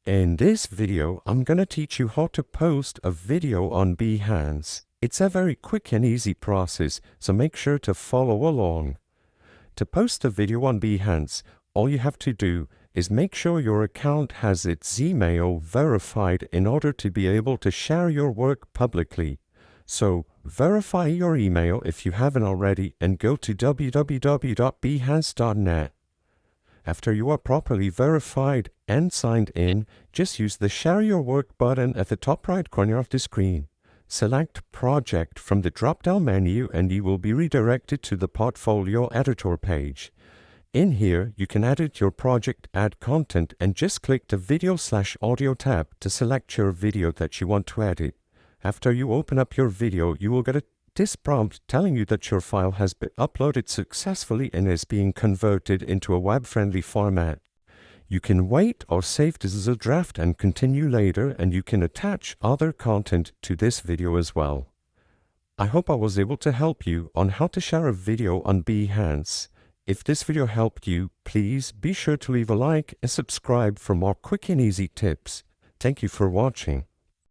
In this video, I'm gonna teach you how to post a video on Behance. It's a very quick and easy process, so make sure to follow along. To post a video on Behance, all you have to do is make sure your account has its email verified in order to be able to share your work publicly. So verify your email if you haven't already and go to www.behance.net. After you are properly verified and signed in, just use the Share Your Work button at the top right corner of the screen. Select Project from the drop-down menu and you will be redirected to the Portfolio Editor page. In here, you can edit your project, add content, and just click the Video/Audio tab to select your video that you want to edit. After you open up your video, you will get this prompt telling you that your file has been uploaded successfully and is being converted into a web-friendly format. You can wait or save this as a draft and continue later, and you can attach other content to this video as well. I hope I was able to help you on how to share a video on Behance. If this video helped you, please be sure to leave a like and subscribe for more quick and easy tips. Thank you for watching.